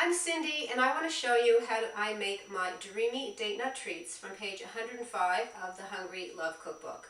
I'm Cindy, and I want to show you how I make my dreamy date nut treats from page 105 of the Hungry Love Cookbook.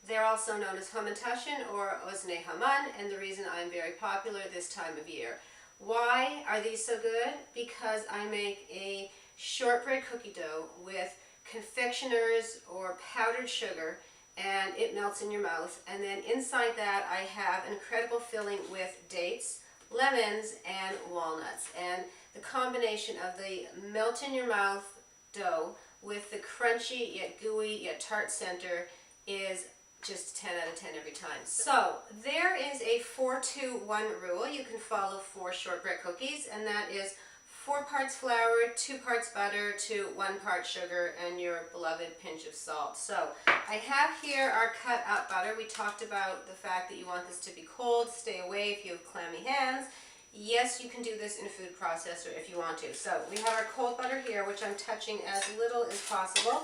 They're also known as Hamentashen or Oznei Haman, and the reason I'm very popular this time of year. Why are these so good? Because I make a shortbread cookie dough with confectioners or powdered sugar, and it melts in your mouth. And then inside that I have an incredible filling with dates, lemons, and walnuts. And the combination of the melt in your mouth dough with the crunchy yet gooey yet tart center is just 10 out of 10 every time. So there is a 4-2-1 rule you can follow for shortbread cookies, and that is 4 parts flour, 2 parts butter to 1 part sugar, and your beloved pinch of salt. So I have here our cut up butter. We talked about the fact that you want this to be cold. Stay away if you have clammy hands. Yes, you can do this in a food processor if you want to. So we have our cold butter here, which I'm touching as little as possible.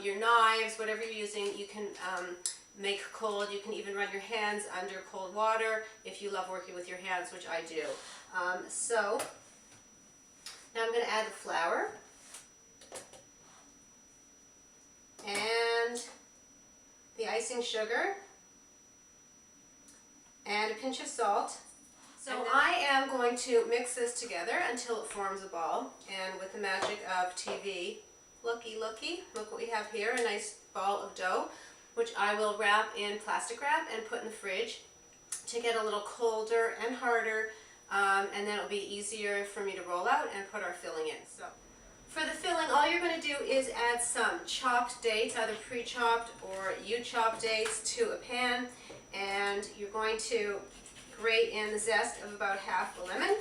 Your knives, whatever you're using, you can make cold. You can even run your hands under cold water if you love working with your hands, which I do. So now I'm going to add the flour and the icing sugar and a pinch of salt. So I am going to mix this together until it forms a ball, and with the magic of TV, look what we have here, a nice ball of dough, which I will wrap in plastic wrap and put in the fridge to get a little colder and harder, and then it'll be easier for me to roll out and put our filling in. So for the filling, all you're going to do is add some chopped dates, either pre-chopped or you chopped dates, to a pan, and you're going to grate in the zest of about half a lemon.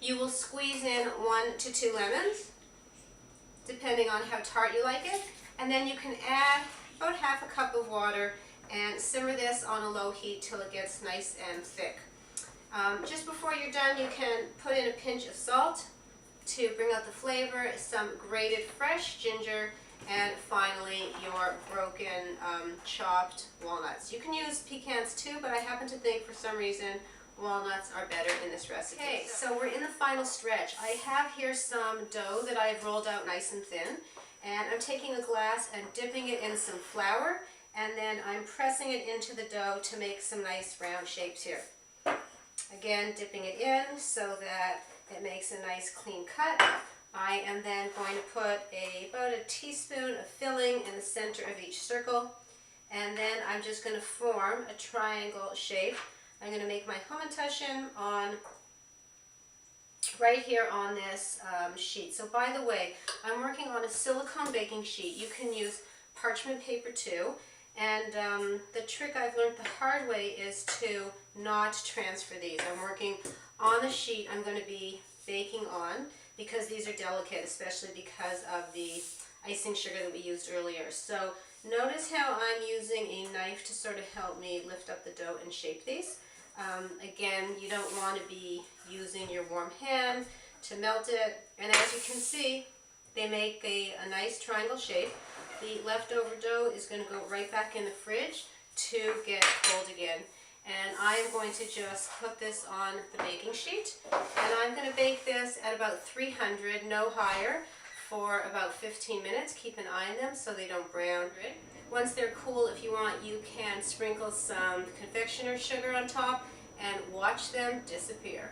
You will squeeze in 1 to 2 lemons, depending on how tart you like it, and then you can add about half a cup of water and simmer this on a low heat till it gets nice and thick. Just before you're done, you can put in a pinch of salt to bring out the flavor, some grated fresh ginger, and finally your broken chopped walnuts. You can use pecans too, but I happen to think for some reason walnuts are better in this recipe. Okay, so we're in the final stretch. I have here some dough that I've rolled out nice and thin, and I'm taking a glass and dipping it in some flour, and then I'm pressing it into the dough to make some nice round shapes here. Again, dipping it in so that it makes a nice clean cut. I am then going to put about a teaspoon of filling in the center of each circle, and then I'm just going to form a triangle shape. I'm going to make my Hamentashen on right here on this sheet. So by the way, I'm working on a silicone baking sheet. You can use parchment paper too, and the trick I've learned the hard way is to not transfer these. I'm working on the sheet I'm going to be baking on, because these are delicate, especially because of the icing sugar that we used earlier. So notice how I'm using a knife to sort of help me lift up the dough and shape these. Again, you don't want to be using your warm hand to melt it. And as you can see, they make a nice triangle shape. The leftover dough is going to go right back in the fridge to get cold again. And I'm going to just put this on the baking sheet, and I'm going to bake this at about 300, no higher, for about 15 minutes. Keep an eye on them so they don't brown. Once they're cool, if you want, you can sprinkle some confectioner sugar on top and watch them disappear.